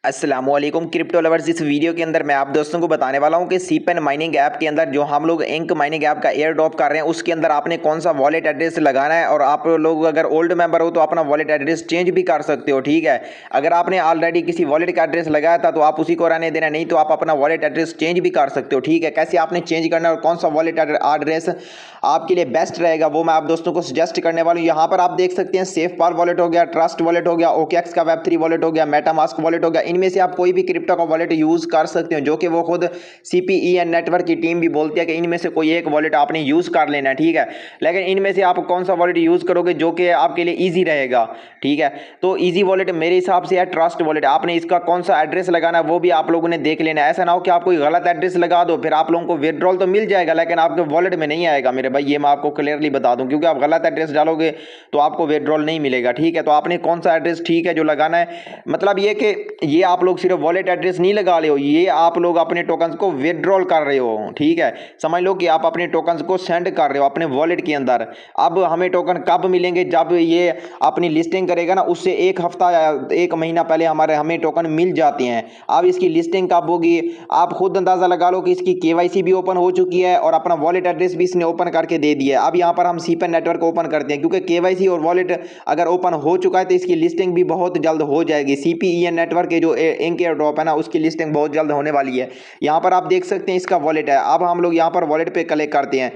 अस्सलामुअलैकुम crypto lovers. इस video के अंदर मैं आप दोस्तों को बताने वाला हूं कि सीपेन माइनिंग ऐप के अंदर जो हम लोग इंक माइनिंग ऐप का एयर ड्रॉप कर रहे हैं उसके अंदर आपने कौन सा वॉलेट एड्रेस लगाना है। और आप लोग अगर ओल्ड मेंबर हो तो अपना वॉलेट एड्रेस चेंज भी कर सकते हो। ठीक है, अगर आपने ऑलरेडी किसी वॉलेट का एड्रेस लगाया था तो आप उसी को रहने देना, नहीं तो आप अपना वॉलेट एड्रेस चेंज भी कर सकते हो। ठीक है, कैसे आपने चेंज करना है और कौन सा वॉलेट एड्रेस आपके लिए बेस्ट रहेगा वो मैं आप दोस्तों को सजेस्ट करने वाला हूँ। यहाँ पर आप देख सकते हैं सेफ पाल वॉलेट हो गया, ट्रस्ट वॉलेट हो गया, ओकेएक्स का वेब3 वॉलेट हो गया, मेटामास्क वॉलेट हो गया। इनमें से आप कोई भी क्रिप्टो का वॉलेट यूज कर सकते हो, जो कि वो खुद सीपीईएन नेटवर्क की टीम भी बोलती है कि इनमें से कोई एक वॉलेट आपने यूज कर लेना है। ठीक है, लेकिन इनमें से आप कौन सा वॉलेट यूज करोगे जो कि आपके लिए ईजी रहेगा। ठीक है, तो ईजी वॉलेट मेरे हिसाब से है ट्रस्ट वॉलेट। आपने इसका कौन सा एड्रेस लगाना है वो भी आप लोगों ने देख लेना है। ऐसा ना हो कि आप कोई गलत एड्रेस लगा दो, फिर आप लोगों को विड्रॉल तो मिल जाएगा लेकिन आपके वॉलेट में नहीं आएगा मेरे भाई, ये मैं आपको क्लियरली बता दूं, क्योंकि आप गलत एड्रेस डालोगे तो आपको विड्रॉल नहीं मिलेगा। ठीक है, तो आपने कौन सा एड्रेस ठीक है जो लगाना है, मतलब ये कि ये आप लोग सिर्फ वॉलेट एड्रेस नहीं लगा रहे हो, ये आप लोग अपने टोकन्स को विड्रॉल कर रहे हो। ठीक है, समझ लो कि आप अपने टोकन्स को सेंड कर रहे हो अपने वॉलेट के अंदर। अब हमें टोकन कब मिलेंगे, जब ये अपनी लिस्टिंग करेगा ना, उससे एक हफ्ता या एक महीना पहले हमें टोकन मिल जाते हैं। अब इसकी लिस्टिंग कब होगी आप खुद अंदाजा लगा लो कि इसकी केवाईसी भी ओपन हो चुकी है और अपना वॉलेट एड्रेस भी इसने ओपन करके दे दिया है। अब यहाँ पर हम सीपेन नेटवर्क ओपन करते हैं, क्योंकि केवाईसी और वॉलेट अगर ओपन हो चुका है तो इसकी लिस्टिंग भी बहुत जल्द हो जाएगी। सीपीईएन नेटवर्क के जो इंक एयर ड्रॉप है ना, उसकी लिस्टिंग बहुत जल्द होने वाली है। यहाँ पर आप देख सकते हैं इसका वॉलेट है। अब हम लोग यहाँ पर वॉलेट पे क्लिक करते हैं।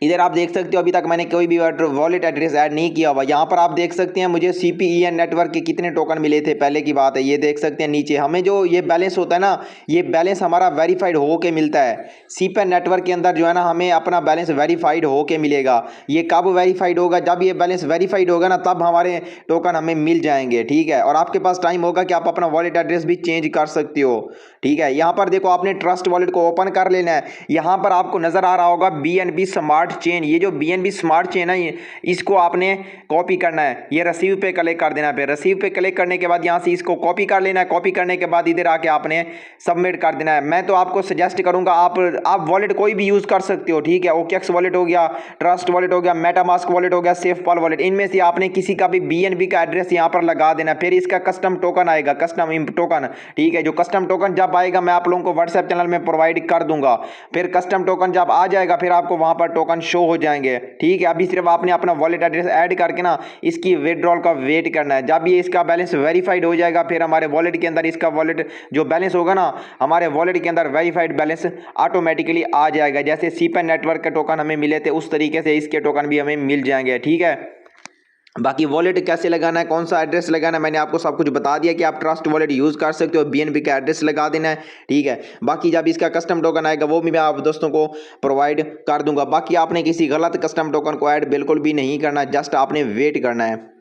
इधर आप देख सकते हो अभी तक मैंने कोई भी वॉलेट एड्रेस ऐड नहीं किया हुआ। यहाँ पर आप देख सकते हैं मुझे सीपीईएन नेटवर्क के कितने टोकन मिले थे पहले की बात है। ये देख सकते हैं नीचे हमें जो ये बैलेंस होता है ना, ये बैलेंस हमारा वेरीफाइड हो के मिलता है। सीपेन नेटवर्क के अंदर जो है ना, हमें अपना बैलेंस वेरीफाइड हो के मिलेगा। ये कब वेरीफाइड होगा, जब ये बैलेंस वेरीफाइड होगा ना तब हमारे टोकन हमें मिल जाएंगे। ठीक है, और आपके पास टाइम होगा कि आप अपना वॉलेट एड्रेस भी चेंज कर सकते हो। ठीक है, यहाँ पर देखो आपने ट्रस्ट वॉलेट को ओपन कर लेना है। यहाँ पर आपको नजर आ रहा होगा बीएनबी स्मार्ट चेन। ये जो बीएनबी स्मार्ट चेन है इसको आपने कॉपी करना है। ये रिसीव पे क्लिक कर देना है। फिर रिसीव पे क्लिक करने के बाद यहाँ से इसको कॉपी कर लेना है। कॉपी करने के बाद इधर आके आपने सबमिट कर देना है। मैं तो आपको सजेस्ट करूंगा आप वॉलेट कोई भी यूज कर सकते हो। ठीक है, ओकेएक्स वॉलेट हो गया, ट्रस्ट वॉलेट हो गया, मेटामास्क वॉलेट हो गया, सेफपाल वॉलेट, इनमें से आपने किसी का भी बीएनबी का एड्रेस यहाँ पर लगा देना। फिर इसका कस्टम टोकन आएगा, कस्टम टोकन। ठीक है, जो कस्टम टोकन जब आएगा मैं आप लोगों को व्हाट्सएप चैनल में प्रोवाइड कर दूंगा। फिर कस्टम टोकन जब आ जाएगा फिर आपको वहां पर टोकन शो हो जाएंगे। ठीक है, अभी सिर्फ आपने अपना वॉलेट एड्रेस ऐड करके ना इसकी विड्रॉल का वेट करना है। जब ये इसका बैलेंस वेरीफाइड हो जाएगा फिर हमारे वॉलेट के अंदर इसका वॉलेट जो बैलेंस होगा ना, हमारे वॉलेट के अंदर वेरीफाइड बैलेंस ऑटोमेटिकली आ जाएगा। जैसे सीपेन नेटवर्क के टोकन हमें मिले थे उस तरीके से इसके टोकन भी हमें मिल जाएंगे। ठीक है, बाकी वॉलेट कैसे लगाना है, कौन सा एड्रेस लगाना है, मैंने आपको सब कुछ बता दिया कि आप ट्रस्ट वॉलेट यूज़ कर सकते हो, बीएनबी का एड्रेस लगा देना है। ठीक है, बाकी जब इसका कस्टम टोकन आएगा वो भी मैं आप दोस्तों को प्रोवाइड कर दूंगा। बाकी आपने किसी गलत कस्टम टोकन को ऐड बिल्कुल भी नहीं करना, जस्ट आपने वेट करना है।